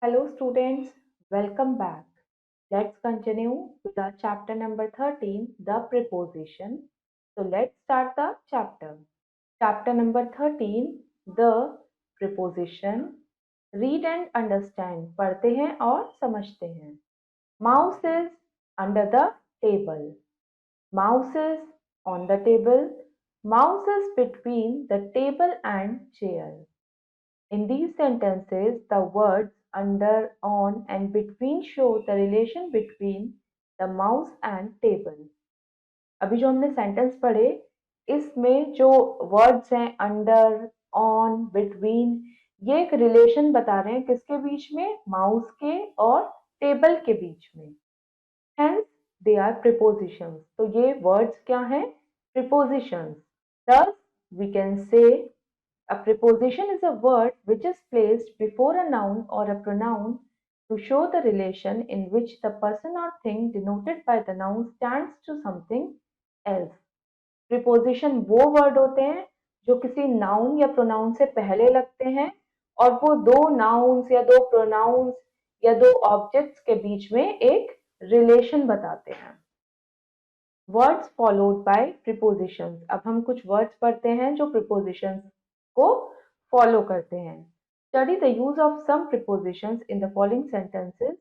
Hello students, welcome back. Let's continue with our chapter number 13, the preposition. So let's start the chapter. Chapter number 13, the preposition. Read and understand. पढ़ते हैं और समझते हैं. Mouse is under the table. Mouse is on the table. Mouse is between the table and chair. In these sentences, the words under, on, and between show the relation between the mouse and table. अभी जो हमने sentence पढ़े, इसमें जो words हैं under, on, between, ये एक relation बता रहे हैं किसके बीच में, माउस के और टेबल के बीच में. Hence, they are prepositions. तो ये words क्या हैं? Prepositions. Thus, we can say a preposition is a word which is placed before a noun or a pronoun to show the relation in which the person or thing denoted by the noun stands to something else. Preposition वो word होते हैं जो किसी noun या pronoun से पहले लगते हैं और वो दो nouns या दो pronouns या दो objects के बीच में एक relation बताते हैं. Words followed by prepositions. अब हम कुछ वर्ड्स पढ़ते हैं जो प्रीपोजिशंस को फॉलो करते हैं. Study the use of some prepositions in the following sentences.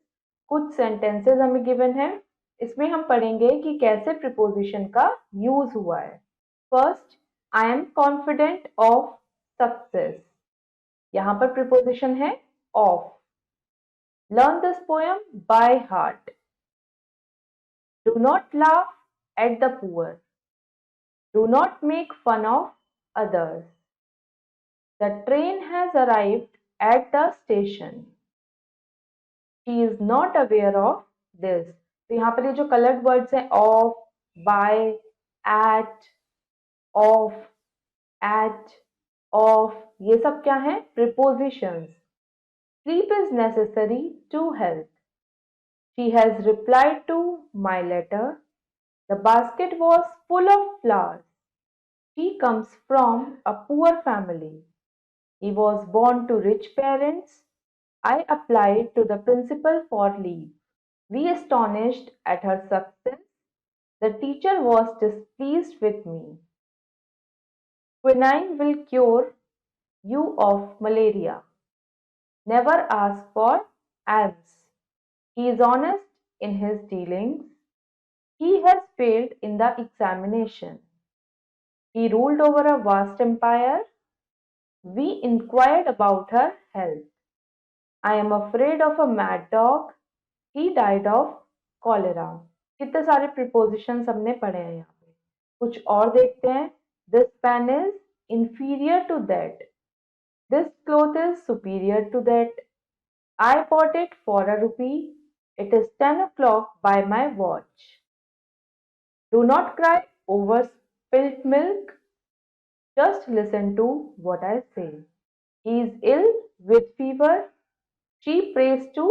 कुछ सेंटेंसेस हमें गिवन है, इसमें हम पढ़ेंगे कि कैसे प्रीपोजिशन का यूज हुआ है. First, I am confident of success. यहां पर प्रीपोजिशन है of. Learn this poem by heart. Do not laugh at the poor. Do not make fun of others. The train has arrived at the station. She is not aware of this. तो यहाँ पर ये जो colored words हैं of, by, at, of, at, of, ये सब क्या हैं? Prepositions. Sleep is necessary to health. She has replied to my letter. The basket was full of flowers. He comes from a poor family. He was born to rich parents. I applied to the principal for leave. We astonished at her success. The teacher was displeased with me. Quinine will cure you of malaria. Never ask for alms. He is honest in his dealings. He has failed in the examination. He ruled over a vast empire. We inquired about her health. I am afraid of a mad dog. He died of cholera. कितने सारे prepositions हमने पढ़े हैं यहाँ पे. कुछ और देखते हैं. This pen is inferior to that. This cloth is superior to that. I bought it for a rupee. It is 10 o'clock by my watch. Do not cry over spilt milk. Just listen to what I say. He is ill with fever. She prays to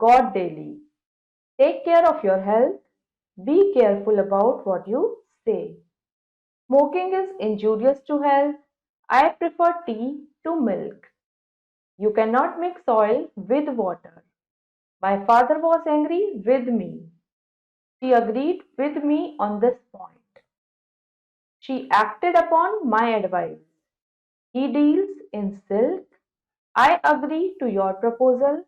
God daily. Take care of your health. Be careful about what you say. Smoking is injurious to health. I prefer tea to milk. You cannot mix oil with water. My father was angry with me. She agreed with me on this point. She acted upon my advice. He deals in silk. I agree to your proposal.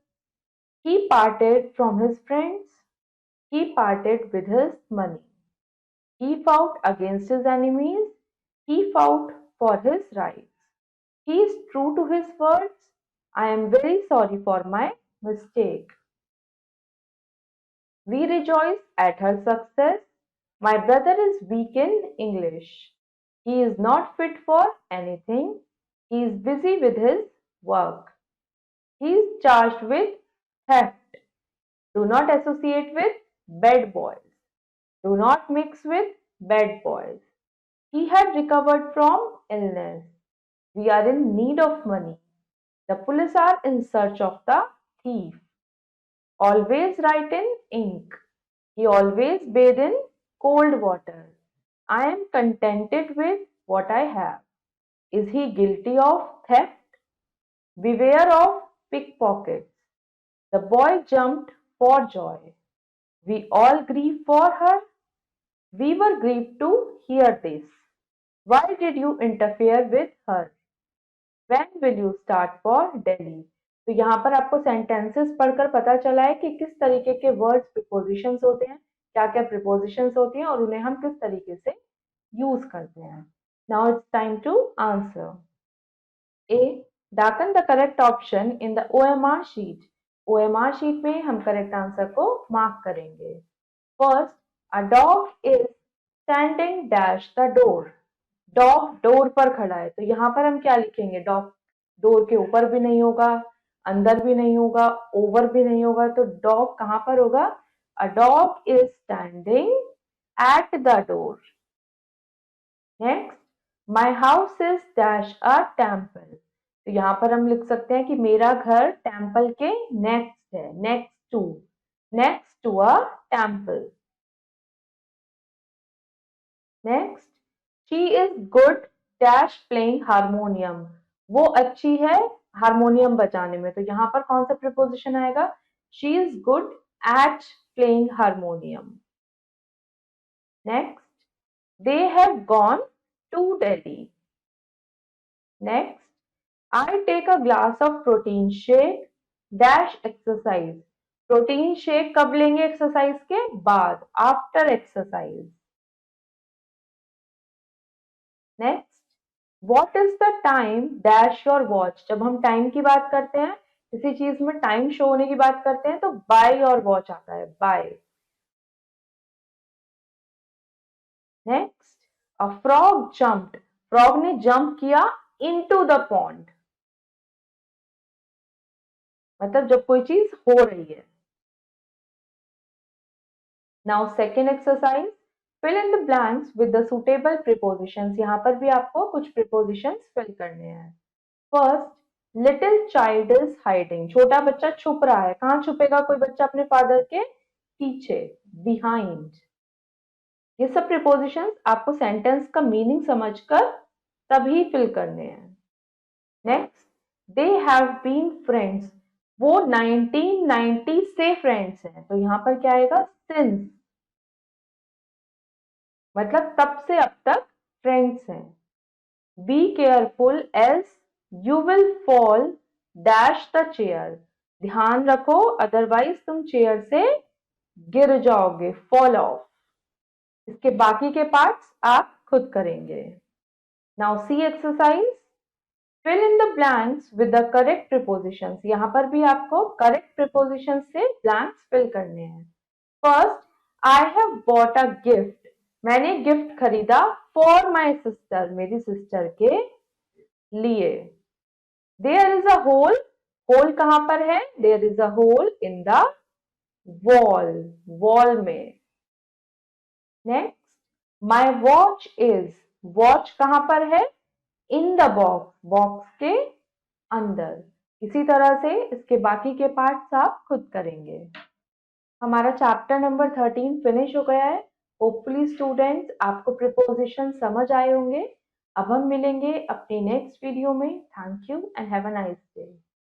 He parted from his friends. He parted with his money. He fought against his enemies. He fought for his rights. He is true to his words. I am very sorry for my mistake. We rejoice at her success. My brother is weak in English. He is not fit for anything. He is busy with his work. He is charged with theft. Do not associate with bad boys. Do not mix with bad boys. He had recovered from illness. We are in need of money. The police are in search of the thief. Always write in ink. He always bathe in cold water. I am contented with what I have. Is he guilty of theft? Beware of pickpockets. The boy jumped for joy. We all grieve for her. We were grieved to hear this. Why did you interfere with her? When will you start for Delhi? तो यहाँ पर आपको sentences पढ़कर पता चला है कि किस तरीके के वर्ड्स प्रीपोजिशंस होते हैं, क्या क्या प्रीपोजिशंस होती हैं और उन्हें हम किस तरीके से यूज करते हैं. Now it's time to answer. A. Darken the correct option in the OMR sheet. OMR sheet में हम करेक्ट आंसर को मार्क करेंगे. First, a dog is standing dash the door. Dog door पर खड़ा है तो यहाँ पर हम क्या लिखेंगे? डॉग डोर के ऊपर भी नहीं होगा, अंदर भी नहीं होगा, ओवर भी नहीं होगा, तो डॉग कहाँ पर होगा? A dog is standing at the door. Next, my house is dash a temple. तो यहाँ पर हम लिख सकते हैं कि मेरा घर टेम्पल के नेक्स्ट है, next to a temple. Next, she is good dash playing harmonium. वो अच्छी है हारमोनियम बजाने में, तो यहाँ पर कौन सा प्रीपोजिशन आएगा? She is good at playing harmonium. Next, they have gone to Delhi. Next, I take a glass of protein shake dash exercise. Protein shake कब लेंगे? एक्सरसाइज के बाद, after exercise. Next, what is the time dash your watch. जब हम time की बात करते हैं, किसी चीज में टाइम शो होने की बात करते हैं तो बाय योर वॉच आता है, by. Next, a frog jumped. Frog ने जंप किया इनटू द पॉन्ड. मतलब जब कोई चीज हो रही है. Now second exercise, fill in the blanks with the suitable prepositions. यहाँ पर भी आपको कुछ प्रीपोजिशंस फिल करने हैं. First, little child is hiding. छोटा बच्चा छुप रहा है. कहाँ छुपेगा कोई बच्चा? अपने फादर के पीछे, बिहाइंड. ये सब प्रीपोजिशंस आपको सेंटेंस का मीनिंग समझकर तभी फिल करने हैं. Next, they have been friends. वो 1990 से फ्रेंड्स हैं, तो यहाँ पर क्या आएगा? सिंस. मतलब तब से अब तक फ्रेंड्स हैं. Be careful else you will fall dash the chair. ध्यान रखो अदरवाइज तुम चेयर से गिर जाओगे, फॉल ऑफ. इसके बाकी के पार्ट्स आप खुद करेंगे. Now see exercise, fill in the blanks with the correct prepositions. यहाँ पर भी आपको करेक्ट प्रीपोजिशन से ब्लैंक्स फिल करने हैं. First, I have bought a gift. मैंने गिफ्ट खरीदा फॉर माई सिस्टर. मेरी सिस्टर के लिए. There is a hole. Hole कहां पर है? There is a hole in the wall. Wall में. Next, my watch is. Watch कहां पर है? In the box. बॉक्स के अंदर. इसी तरह से इसके बाकी के पार्ट्स आप खुद करेंगे. हमारा चैप्टर नंबर 13 फिनिश हो गया है. होपफुली स्टूडेंट्स आपको प्रीपोजिशन समझ आए होंगे. अब हम मिलेंगे अपने नेक्स्ट वीडियो में. Thank you and have a nice day.